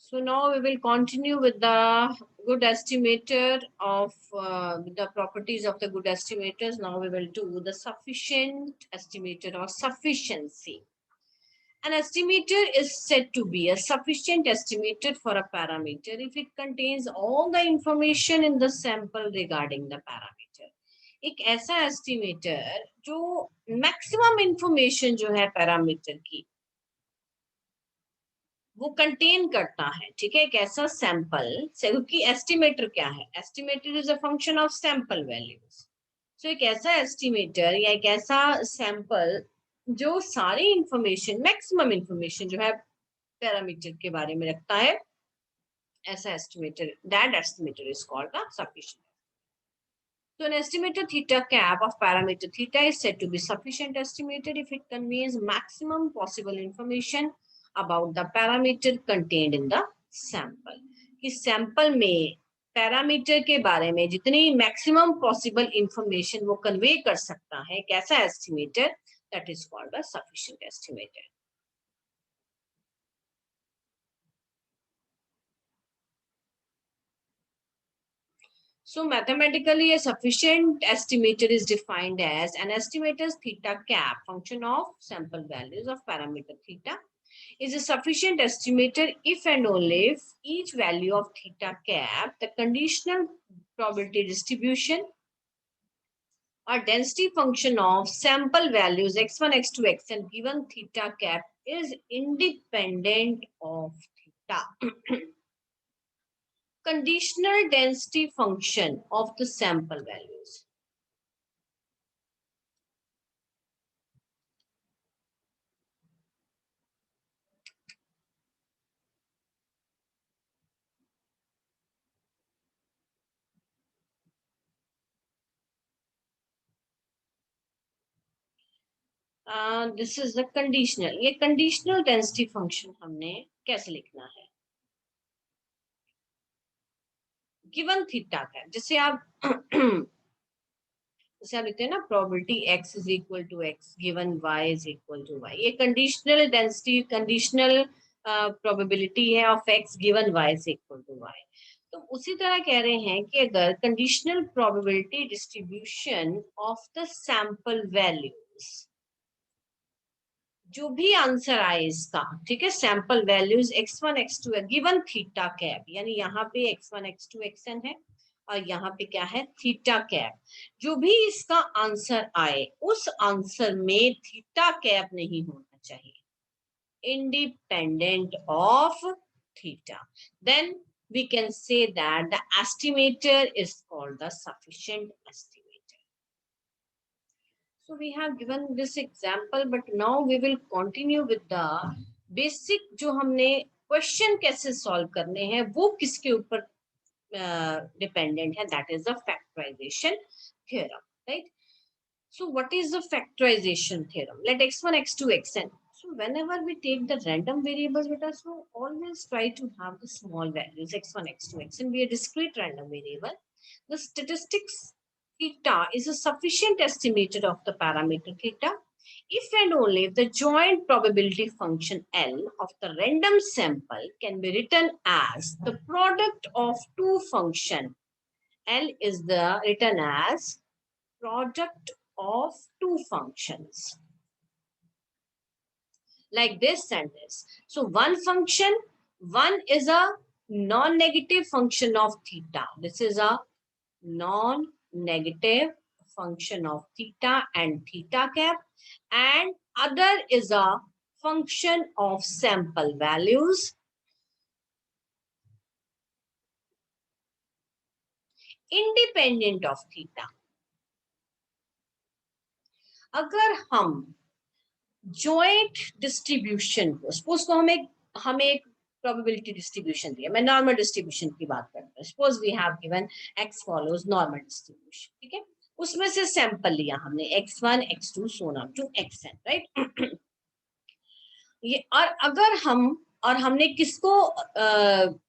So now we will continue with the good estimator of the properties of the good estimators. Now we will do the sufficient estimator or sufficiency. An estimator is said to be a sufficient estimator for a parameter if it contains all the information in the sample regarding the parameter. एक ऐसा estimator जो maximum information जो है parameter की वो contain करता है, ठीक है, एक ऐसा सैंपल। क्योंकि एस्टिमेटर क्या है, estimator is a function of sample values. So एक ऐसा एस्टिमेटर या एक ऐसा सैंपल जो सारी इंफॉर्मेशन, मैक्सिमम इंफॉर्मेशन जो है पैरामीटर के बारे में रखता है, ऐसा estimator, that estimator is called the sufficient. So an estimator theta cap of parameter theta is said to be sufficient estimated if it conveys maximum possible information about the parameter contained in the sample. कि sample में parameter के बारे में जितनी maximum possible information वो convey कर सकता है, कैसा estimator, that is called a sufficient estimator. So mathematically, a sufficient estimator is defined as an estimator's theta cap, function of sample values of parameter theta, is a sufficient estimator if and only if each value of theta cap, the conditional probability distribution or density function of sample values x1, x2, xn given theta cap is independent of theta. Conditional density function of the sample values. This is the conditional, ये conditional density function हमने कैसे लिखना है, given theta का, जैसे आप लिखते हैं ना, probability x is equal to x given y is equal to y, ये कंडीशनल डेंसिटी, कंडीशनल प्रोबेबिलिटी है of x given y is equal to y। तो उसी तरह कह रहे हैं कि अगर conditional probability distribution of the sample values, जो भी आंसर आए इसका, ठीक है, sample values x1 x2 given theta cap, यानी यहाँ पे x1 x2 xn है और यहाँ पे क्या है, थीटा कैप, जो भी इसका आंसर आए उस आंसर में थीटा कैप नहीं होना चाहिए, independent of theta, then we can say that the estimator is called the sufficient estimator. So we have given this example, but now we will continue with the basic, जो हमने question कैसे solve करने हैं वो किसके ऊपर dependent है, that is the factorization theorem, right? So what is the factorization theorem? Let x1 x2 xn, so whenever we take the random variables with us, so always try to have the small values x1 x2 xn be a discrete random variable. The statistics theta is a sufficient estimator of the parameter theta if and only if the joint probability function L of the random sample can be written as the product of two functions. L is the written as product of two functions like this and this. So one function, one is a non-negative function of theta. This is a non-negative function of theta and theta cap, and other is a function of sample values independent of theta. अगर हम joint distribution को, suppose को हमें एक probability distribution दिया, मैं normal distribution की बात करता हूँ, suppose we have given x follows normal distribution, ठीक है, उसमें से सैंपल लिया हमने x1 x2 so on up to xn, right. ये और हमने किसको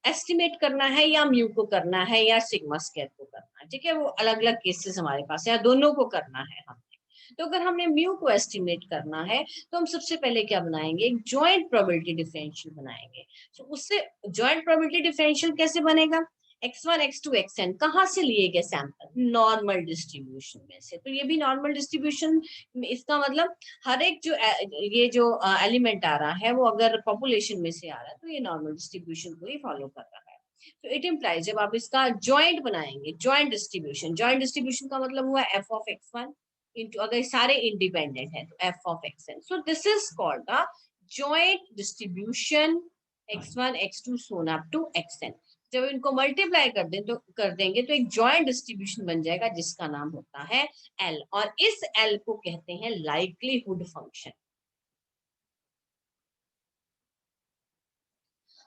एस्टिमेट करना है, या म्यू को करना है या सिग्मा स्क्वायर को करना है, ठीक है, वो अलग अलग केसेस हमारे पास है, या दोनों को करना है हमने। तो अगर हमने म्यू को एस्टिमेट करना है तो हम सबसे पहले क्या बनाएंगे, एक जॉइंट प्रोबेबिलिटी डिफरेंशियल बनाएंगे। तो उससे जॉइंट प्रोबेबिलिटी डिफरेंशियल कैसे बनेगा, x1 x2 xn कहाँ से लिए गए सैंपल, नॉर्मल डिस्ट्रीब्यूशन में से। तो ये भी नॉर्मल डिस्ट्रीब्यूशन, इसका मतलब हर एक जो ये जो एलिमेंट आ रहा है वो अगर पॉपुलेशन में से आ रहा है तो ये नॉर्मल डिस्ट्रीब्यूशन को ही फॉलो कर रहा है। तो इट इम्प्लाइज जब आप इसका जॉइंट बनाएंगे, जॉइंट डिस्ट्रीब्यूशन का मतलब हुआ एफ ऑफ x1 इंटू, अगर सारे इंडिपेंडेंट है तो F of xn। So this is called the joint distribution x1 x2 so on up to xn। जब इनको मल्टीप्लाई कर देंगे तो एक जॉइंट डिस्ट्रीब्यूशन बन जाएगा जिसका नाम होता है L, और इस L को कहते हैं लाइक्लीहुड फंक्शन।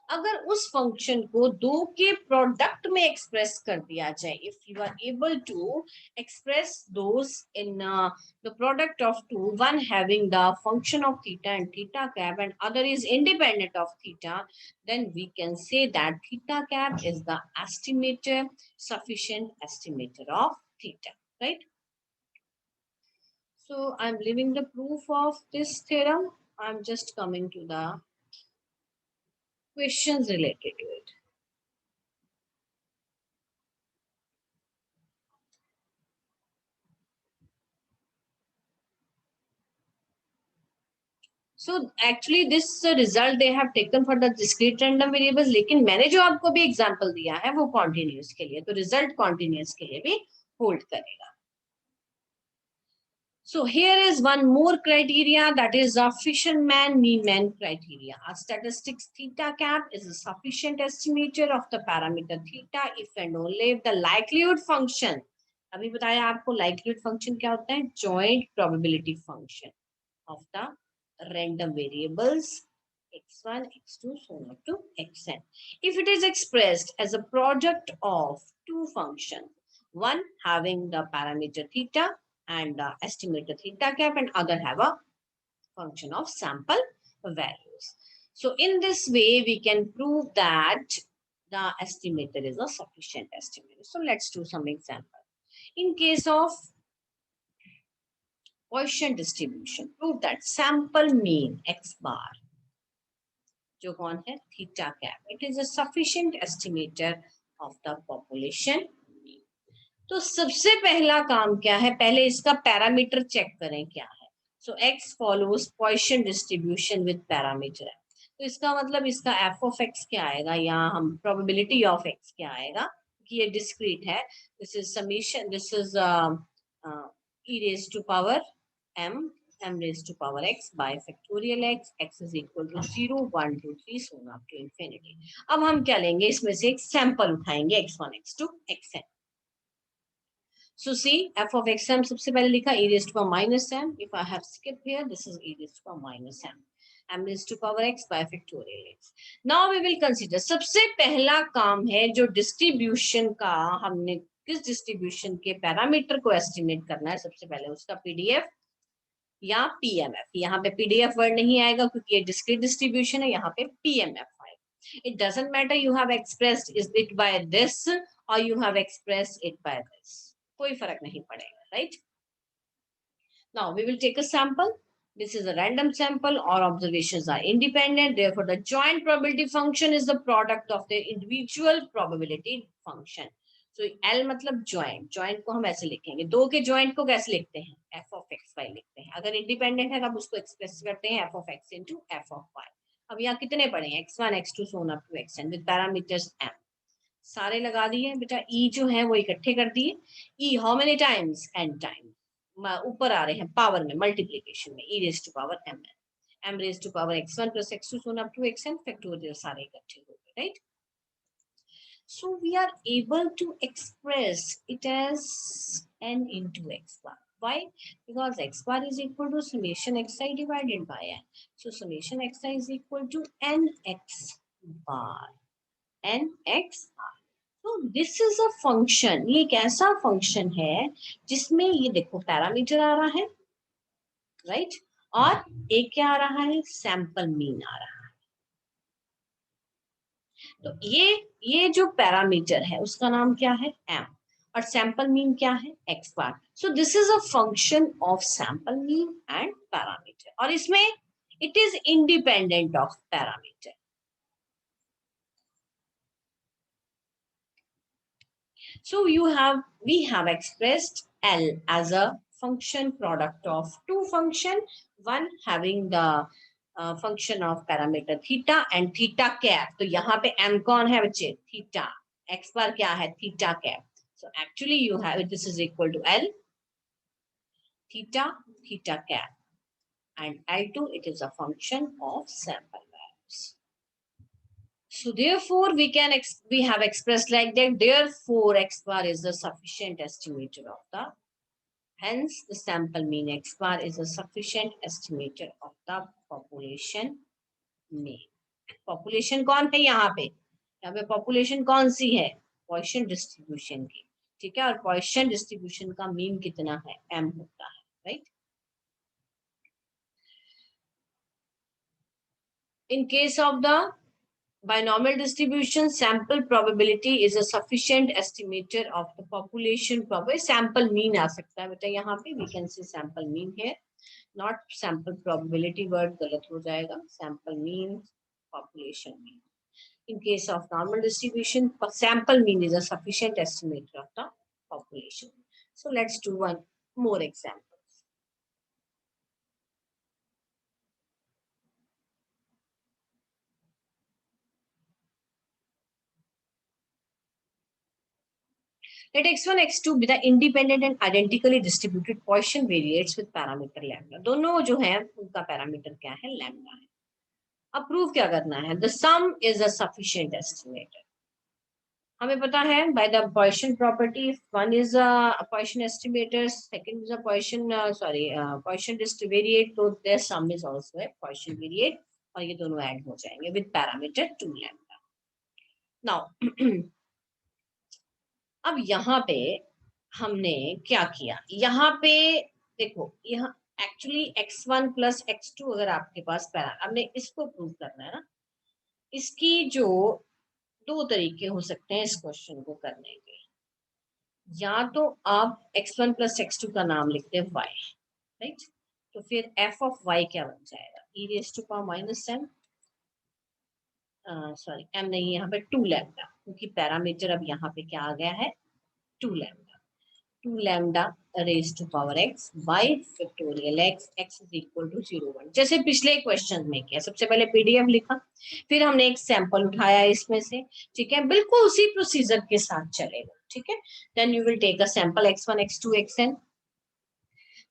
अगर उस फंक्शन को दो के प्रोडक्ट में एक्सप्रेस कर दिया जाए, if you are able to express those in the product of two, one having the function of theta and theta cap and other is independent of theta, then we can say that theta cap is the estimator, sufficient estimator of theta, right? So I'm leaving the proof of this theorem. I'm just coming to the questions related to it. So actually this result they have taken for the discrete random variables, लेकिन मैंने जो आपको भी example दिया है वो continuous के लिए, तो रिजल्ट कॉन्टिन्यूस के लिए भी होल्ड करेगा। So here is one more criteria, that is a Fisherman-Neiman criteria. A statistics theta cap is a sufficient estimator of the parameter theta if and only if the likelihood function, अभी बताया आपको likelihood function क्या होता है, joint probability function of the random variables x1 x2 so on up to xn, if it is expressed as a product of two functions, one having the parameter theta and estimated theta cap and other have a function of sample values. So in this way we can prove that the estimator is a sufficient estimator. So let's do some example. In case of Gaussian distribution, prove that sample mean x bar, जो कौन है, theta cap, it is a sufficient estimator of the population. तो सबसे पहला काम क्या है, पहले इसका पैरामीटर चेक करें क्या है। सो x follows Poisson distribution with parameter है, तो इसका मतलब इसका f ऑफ x क्या आएगा, यहाँ हम प्रोबेबिलिटी ऑफ x क्या आएगा कि ये डिस्क्रीट है, this is summation, this is e raised to power m raised to power x by factorial x is equal to 0 1 2 3 so on up to infinity। अब हम क्या लेंगे, इसमें से एक सैंपल उठाएंगे x1 x2 xn। So see, f of xm सबसे पहले लिखा e raised to power minus m. If I have skipped here, this is e raised to power minus m. M raised to power x by factorial x. Now we will consider, सबसे पहला काम है जो distribution का, हमने किस distribution के parameter को एस्टिमेट करना है, सबसे पहले उसका पीडीएफ या पीएमएफ। यहाँ पे पीडीएफ वर्ड नहीं आएगा क्योंकि ये डिस्क्रीट डिस्ट्रीब्यूशन है, यहाँ पे पीएमएफ आएगा। It doesn't matter you have expressed it by this or you have expressed it by this, कोई फर्क नहीं पड़ेगा, right? Now we will take a sample, this is a random sample, all observations are independent, therefore the joint probability function is the product of the individual probability function. So L मतलब joint, joint को हम ऐसे लिखेंगे, दो के joint को कैसे लिखते हैं, f of x y लिखते हैं, अगर independent है तब उसको एक्सप्रेस करते हैं f of x into f of y। अब यहाँ कितने पढ़े, x1 x2 so on up to xn with parameters m, सारे लगा दिए बेटा, e जो है वो इकट्ठे कर दिए, e how many times, n times, ऊपर आ रहे हैं पावर में, मल्टीप्लीकेशन में, e raised to power m, m raised to power x1 plus x2 so on up to xn factorial सारे इकट्ठे हो गए, right? So we are able to express it as n into x bar. Why? Because x bar is equal to summation xi divided by n. So summation xi is equal to nx bar, nx bar. तो this is a function, ये एक ऐसा function है जिसमें ये देखो parameter आ रहा है, राइट, और एक क्या आ रहा है, सैंपल मीन आ रहा है। तो ये जो पैरामीटर है उसका नाम क्या है, m, और सैंपल मीन क्या है, x bar. So this is a function of sample mean and parameter, और इसमें it is independent of parameter. So we have expressed L as a function product of two function, one having the function of parameter theta and theta cap. तो यहाँ पे m कौन है बच्चे, theta. x बार क्या है, theta cap. So actually you have this is equal to L theta theta cap, and L2 it is a function of sample values. So therefore we have expressed like that. Therefore x bar is the sufficient estimator of the, hence the sample mean x bar is a sufficient estimator of the population mean. Population कौन है यहाँ पे population कौन सी है, Poisson distribution की, ठीक है. और Poisson distribution का mean कितना है, m होता है, right? In case of the binomial distribution, sample probability is a sufficient estimator of the population probability. Sample mean आ सकता है बेटा यहाँ पे, we can say sample mean here, not sample probability, word गलत हो जाएगा. Sample mean, population mean. In case of normal distribution, sample mean is a sufficient estimator of the population. So let's do one more example. Let x1, x2 be the independent and identically distributed Poisson variates with parameter lambda. दोनों जो है उनका parameter क्या है, lambda है. अब prove क्या करना है, the sum is a sufficient estimator. हमें पता है by the Poisson property, one is a Poisson estimator, second is a Poisson Poisson variate, तो their sum is also a Poisson variate, और ये दोनों ऐड हो जाएंगे with parameter 2 lambda. Now अब यहाँ पे हमने क्या किया, यहाँ पे देखो, यहाँ एक्चुअली x1 प्लस x2 अगर आपके पास हमने इसको प्रूव करना है ना, इसकी जो दो तरीके हो सकते हैं इस क्वेश्चन को करने के. या तो आप x1 प्लस x2 का नाम लिखते हैं y, राइट, तो फिर f ऑफ y क्या बन जाएगा, e raise to power minus m, sorry m नहीं, यहाँ पे 2 लैम्डा, क्योंकि पैरामीटर अब यहाँ पे क्या आ गया है, 2 lambda. 2 lambda raised to power x by factorial x is equal to 0 1, जैसे पिछले क्वेश्चन में किया. सबसे पहले पीडीएफ लिखा, फिर हमने एक सैंपल उठाया इसमें से, ठीक है, बिल्कुल उसी प्रोसीजर के साथ चलेगा, ठीक है. Then you will take a sample x1 x2 xn.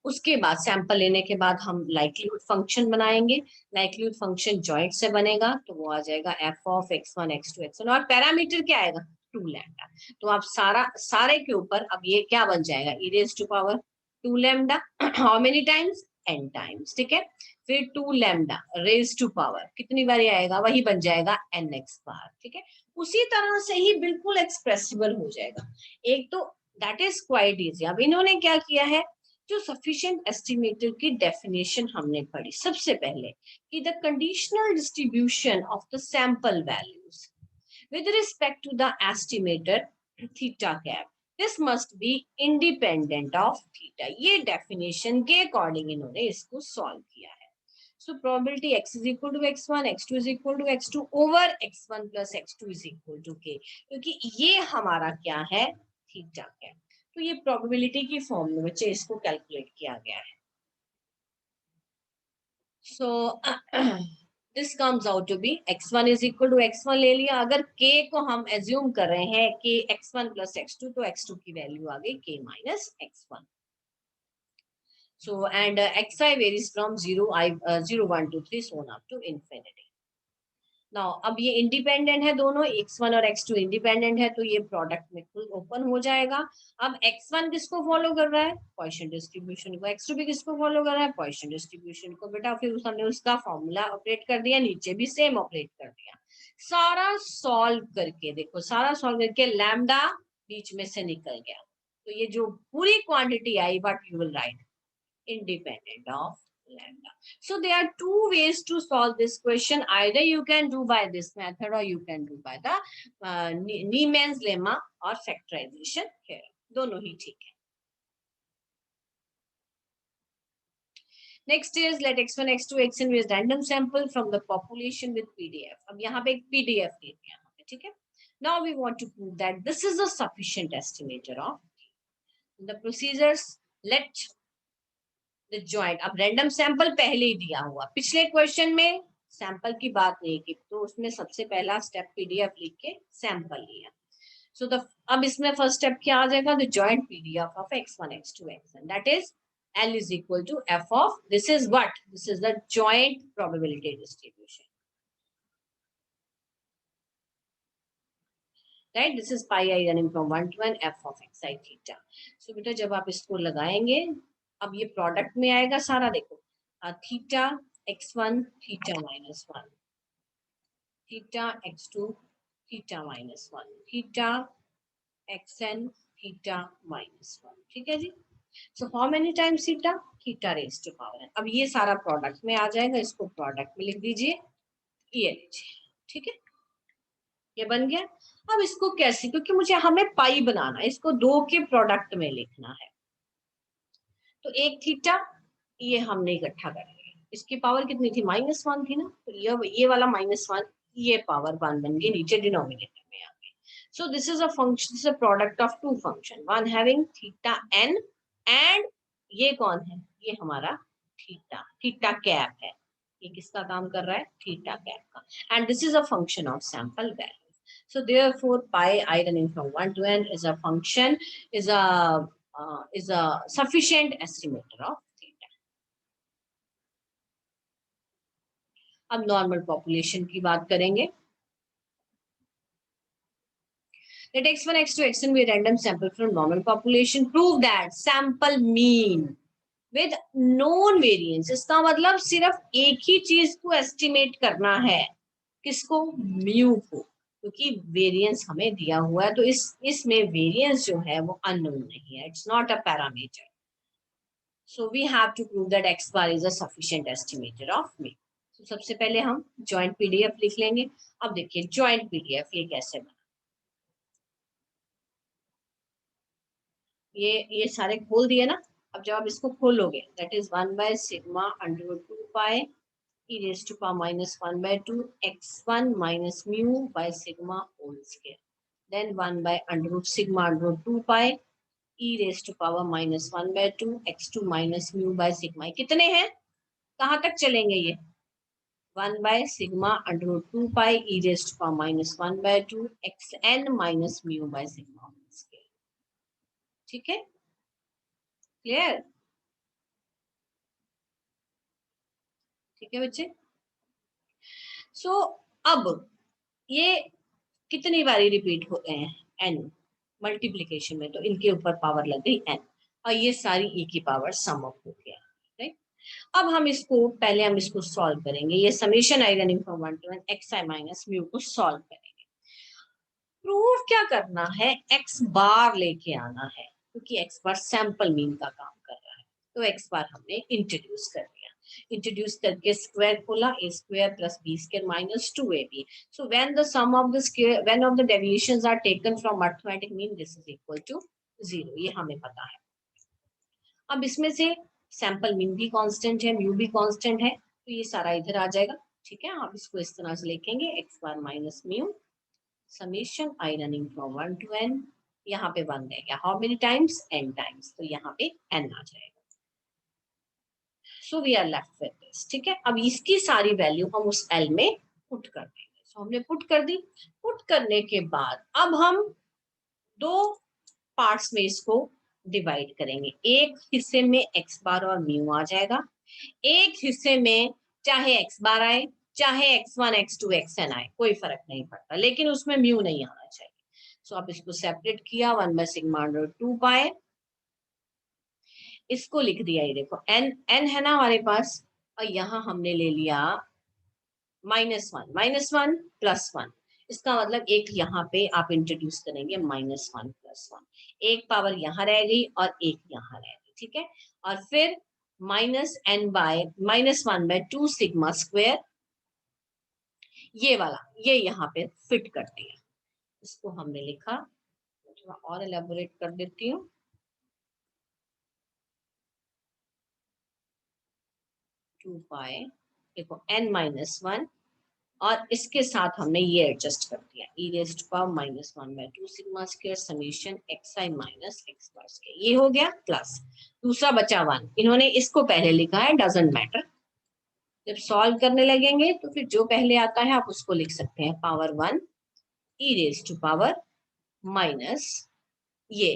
उसके बाद सैंपल लेने के बाद हम लाइक्लीहुड फंक्शन बनाएंगे. लाइक्लीहुड फंक्शन जॉइंट से बनेगा, तो वो आ जाएगा f of x1 x2 xn, और पैरामीटर क्या आएगा, 2 लैम्डा. तो आप सारे के ऊपर अब ये क्या बन जाएगा, e raise to power 2 lambda, how many times, n times, ठीक है. फिर 2 लैम्डा रेज़ टू पावर कितनी बार आएगा, वही बन जाएगा nx बार, ठीक है. उसी तरह से ही बिल्कुल एक्सप्रेसिबल हो जाएगा. एक तो दैट इज क्वाइट इजी. अब इन्होंने क्या किया है, जो सफिशिएंट एस्टिमेटर की डेफिनेशन हमने पढ़ी सबसे पहले, कि the conditional distribution of the sample values with respect to the estimator theta cap, this must be independent of theta. ये definition के according इन्होंने इसको solve किया है. So probability x is equal to x1, x2 is equal to x2 over x1 plus x2 is equal to k, क्योंकि ये हमारा क्या है, theta cap. तो ये probability की फॉर्म में बच्चे इसको कैलकुलेट किया गया है. So this comes out to be x1 is equal to x1 ले लिया. अगर k को हम assume कर रहे हैं कि x1 plus x2, तो x2 की वैल्यू आ गई k minus x1. So and xi varies from 0 1 to 3 so on up to infinity. Now अब ये इंडिपेंडेंट है दोनों, x1 और x2 इंडिपेंडेंट है, तो ये प्रोडक्ट में फुल ओपन हो जाएगा. अब x1 किसको फॉलो कर रहा है, पॉइसन डिस्ट्रीब्यूशन को. x2 भी किसको फॉलो कर रहा है, पॉइसन डिस्ट्रीब्यूशन को. बेटा फिर हमने उसका फॉर्मूला ऑपरेट कर दिया, नीचे भी सेम ऑपरेट कर दिया. सारा सॉल्व करके देखो, सारा सॉल्व करके लैम्डा बीच में से निकल गया. तो ये जो पूरी quantity I, what you will write, independent of lambda. So there are two ways to solve this question. Either you can do by this method, or you can do by the Niemann's lemma or factorization here. दोनों ही ठीक है। Next is let x1 x2 xn with random sample from the population with PDF। अब यहाँ पे एक PDF दे दिया हमें, ठीक है। Now we want to prove that this is a sufficient estimator of the procedures। Let the joint, अब random sample पहले ही दिया हुआ, पिछले क्वेश्चन में सैंपल की बात नहीं की, तो उसमें सबसे पहला स्टेप PDF लिख के सैंपल लिया। So the अब इसमें फर्स्ट स्टेप क्या आ जाएगा, the joint PDF of x1 x2 xn, that is L is equal to f of, this is what, this is the joint probability distribution, right? This is pi I running from 1 to n f of xi theta। so बेटा जब आप इसको लगाएंगे, अब ये product में आएगा सारा, देखो theta x1 theta minus 1, theta x2 theta minus 1, theta xn theta minus 1, ठीक है जी। So how many times theta? Theta raised to power n। अब ये सारा प्रोडक्ट में आ जाएगा, इसको प्रोडक्ट में लिख दीजिए, ये लीजिए, ठीक है, ये बन गया। अब इसको कैसे, क्योंकि मुझे हमें पाई बनाना है, इसको दो के प्रोडक्ट में लिखना है, तो एक थीटा ये हमने इकट्ठा कर लिया, इसकी पावर कितनी थी, -1 थी ना, तो ये वाला -1, ये पावर 1 बन गई, नीचे डिनोमिनेटर में आ गई। So this is a function, this is a product of two function, one having theta n and ये कौन है, ये हमारा थीटा, थीटा कैप है, ये किसका काम कर रहा है, थीटा कैप का, and this is a function of sample value। So therefore pi I running from 1 to n is a function, is a sufficient estimator of theta। अब नॉर्मल पॉपुलेशन की बात करेंगे। Let x1 x2 xn be a random sample from normal population। prove that sample mean with known variance। इसका मतलब सिर्फ एक ही चीज को एस्टिमेट करना है, किसको, म्यू को, क्योंकि वेरिएंस हमें दिया हुआ है, तो इसमें वेरिएंस जो है वो अननोन नहीं है, it's not a parameter. So we have to prove that x bar is a sufficient estimator of mu। तो सबसे पहले हम जॉइंट पीडीएफ लिख लेंगे। अब देखिए जॉइंट पीडीएफ ये कैसे बना, ये सारे खोल दिए ना। अब जब आप इसको खोलोगे, that is 1 by sigma under 2 pi e raised to power -1 by 2 x1 minus mu by sigma whole square, then 1 by under root sigma under 2 pi e raised to power -1 by 2 x2 minus mu by sigma। कितने हैं, कहाँ तक चलेंगे ये, 1 by sigma under root 2 pi e raised to power -1 by 2 xn minus mu by sigma whole square। ठीक है, clear, ठीक है बच्चे। सो अब ये कितनी बारी रिपीट होते हैं, n मल्टीप्लीकेशन में, तो इनके ऊपर पावर लग गई n, और ये सारी e की पावर सम अप हो गया, राइट। अब हम इसको पहले हम इसको सॉल्व करेंगे, ये summation i running from 1 to n xi minus mu को सॉल्व करेंगे। प्रूफ क्या करना है, x बार लेके आना है, क्योंकि x बार सैंपल मीन का काम कर रहा है, तो x बार हमने इंट्रोड्यूस कर दिया, इंट्रोड्यूस करके स्क्वायर खोला, a square plus b square minus 2ab। so when the sum of the square, when of the deviations are taken from arithmetic mean, this is equal to 0, ये हमें पता है। अब इसमें से सैंपल मीन भी कांस्टेंट है, म्यू भी कांस्टेंट है, तो ये सारा इधर आ जाएगा, ठीक है। आप इसको इस तरह से लिखेंगे, x bar minus mu summation i running from 1 to n, यहाँ पे बन जाएगा how many times, n times, तो यहाँ पे n आ जाएगा। So we are left with this, ठीक है। अब इसकी सारी वैल्यू हम उस L में पुट कर देंगे। सो हमने पुट कर दी, पुट करने के बाद अब हम दो पार्ट्स में इसको डिवाइड करेंगे, एक हिस्से में x बार और म्यू आ जाएगा, एक हिस्से में चाहे x बार आए चाहे x1 x2 xn आए, कोई फर्क नहीं पड़ता, लेकिन उसमें म्यू नहीं आना चाहिए। सो अब इसको सेपरेट किया, 1 by sigma under 2 pi, इसको लिख दिया, ये देखो n है ना हमारे पास, और यहाँ हमने ले लिया -1 +1, इसका मतलब एक यहाँ पे आप इंट्रोड्यूस करेंगे -1 +1, एक पावर यहाँ रह गई और एक यहाँ रह गई, ठीक है। और फिर -1 by 2 सिग्मा स्क्वायर, ये वाला ये यहाँ पे फिट कर दिया, इसको हमने लिखा थोड़ा और एलेबोरेट कर देती हूँ। टू पाई देखो n-1 और इसके साथ हमने ये एडजस्ट कर दिया e raised to power -1/2 sigma square summation xi minus x bar square, ये हो गया प्लस दूसरा बचा 1, इन्होंने इसको पहले लिखा है, डजंट मैटर। जब सॉल्व करने लगेंगे तो फिर जो पहले आता है आप उसको लिख सकते हैं, power 1 e raised to power minus ये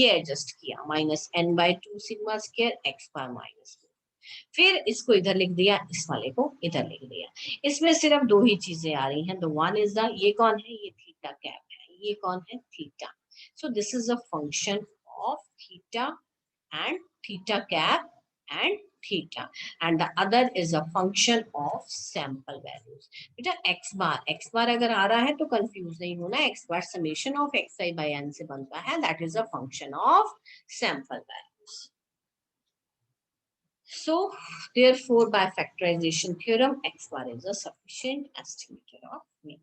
एडजस्ट किया -n/2 सिग्मा स्क्वायर x बार माइनस, फिर इसको इधर लिख दिया, इस वाले को इधर लिख दिया। इसमें सिर्फ दो ही चीजें आ रही हैं, द वन इज द, ये कौन है, ये थीटा कैप है, ये कौन है, theta. So this is a function of theta and theta cap and theta, and the other is a function of sample values. बेटा एक्स बार अगर आ रहा है तो कंफ्यूज नहीं होना, x bar summation of xi by n से बनता है, that is a function of sample values. So, therefore, by factorization theorem, x bar is a sufficient estimator of mean.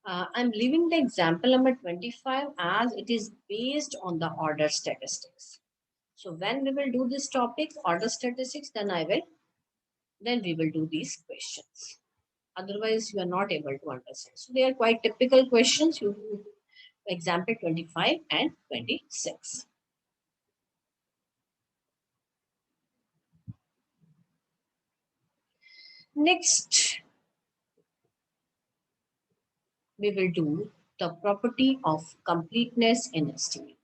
I'm leaving the example number 25 as it is based on the order statistics. So, when we will do this topic, order statistics, then we will do these questions. Otherwise, you are not able to understand. So, they are quite typical questions. You do example 25 and 26. Next, we will do the property of completeness in estimation.